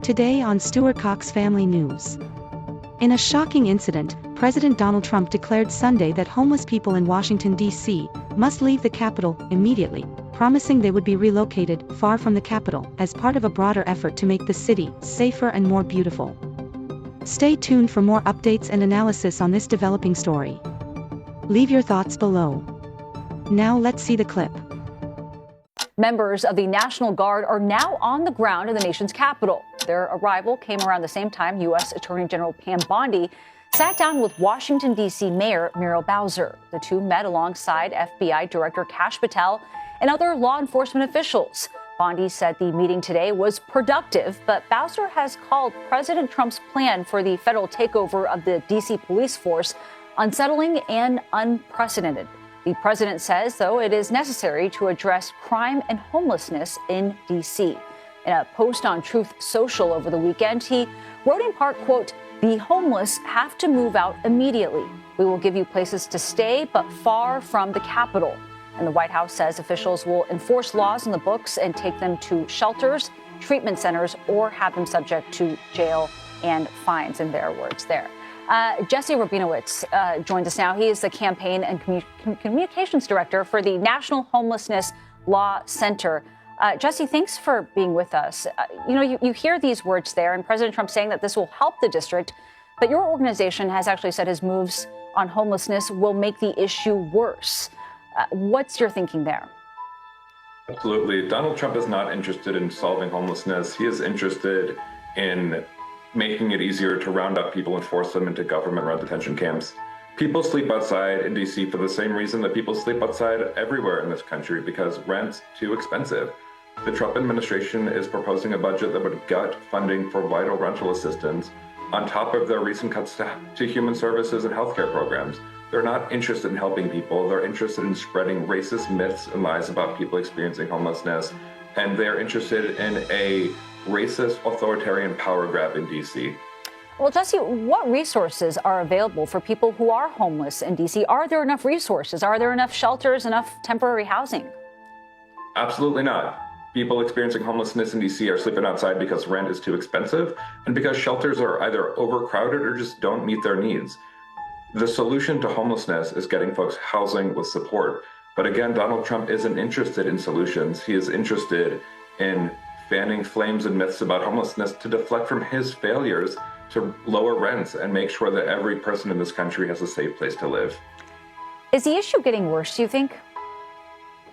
Today on Stewart-Cox Family News. In a shocking incident, President Donald Trump declared Sunday that homeless people in Washington, D.C., must leave the Capitol immediately, promising they would be relocated far from the Capitol as part of a broader effort to make the city safer and more beautiful. Stay tuned for more updates and analysis on this developing story. Leave your thoughts below. Now let's see the clip. Members of the National Guard are now on the ground in the nation's capital. Their arrival came around the same time U.S. Attorney General Pam Bondi sat down with Washington, D.C. Mayor Muriel Bowser. The two met alongside FBI Director Kash Patel and other law enforcement officials. Bondi said the meeting today was productive, but Bowser has called President Trump's plan for the federal takeover of the D.C. police force unsettling and unprecedented. The president says, though, it is necessary to address crime and homelessness in D.C. In a post on Truth Social over the weekend, he wrote in part, quote, "The homeless have to move out immediately. We will give you places to stay, but far from the Capitol." And the White House says officials will enforce laws in the books and take them to shelters, treatment centers, or have them subject to jail and fines, in their words there. Jesse Rabinowitz joins us now. He is the Campaign and Communications Director for the National Homelessness Law Center. Jesse, thanks for being with us. You hear these words there, and President Trump saying that this will help the district, but your organization has actually said his moves on homelessness will make the issue worse. What's your thinking there? Absolutely. Donald Trump is not interested in solving homelessness. He is interested in making it easier to round up people and force them into government-run detention camps. People sleep outside in D.C. for the same reason that people sleep outside everywhere in this country, because rent's too expensive. The Trump administration is proposing a budget that would gut funding for vital rental assistance on top of their recent cuts to human services and healthcare programs. They're not interested in helping people. They're interested in spreading racist myths and lies about people experiencing homelessness. And they're interested in a racist authoritarian power grab in D.C. Well, Jesse, what resources are available for people who are homeless in D.C.? Are there enough resources? Are there enough shelters, enough temporary housing? Absolutely not. People experiencing homelessness in D.C. are sleeping outside because rent is too expensive and because shelters are either overcrowded or just don't meet their needs. The solution to homelessness is getting folks housing with support. But again, Donald Trump isn't interested in solutions. He is interested in fanning flames and myths about homelessness to deflect from his failures to lower rents and make sure that every person in this country has a safe place to live. Is the issue getting worse, do you think?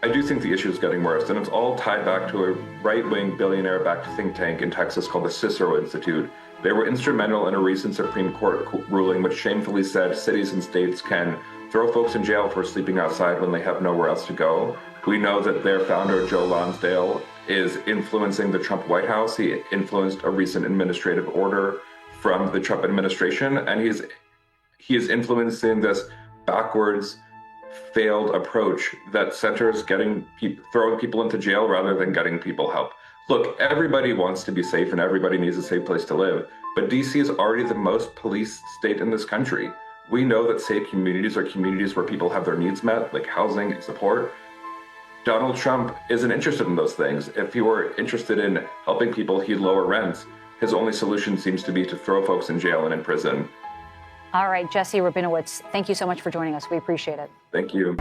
I do think the issue is getting worse, and it's all tied back to a right-wing billionaire-backed think tank in Texas called the Cicero Institute. They were instrumental in a recent Supreme Court ruling which shamefully said cities and states can throw folks in jail for sleeping outside when they have nowhere else to go. We know that their founder, Joe Lonsdale, is influencing the Trump White House. He influenced a recent administrative order from the Trump administration, and he is influencing this backwards, failed approach that centers throwing people into jail rather than getting people help. Look, everybody wants to be safe and everybody needs a safe place to live, but DC is already the most policed state in this country. We know that safe communities are communities where people have their needs met, like housing and support. Donald Trump isn't interested in those things. If he were interested in helping people, he'd lower rents. His only solution seems to be to throw folks in jail and in prison. All right, Jesse Rabinowitz, thank you so much for joining us. We appreciate it. Thank you.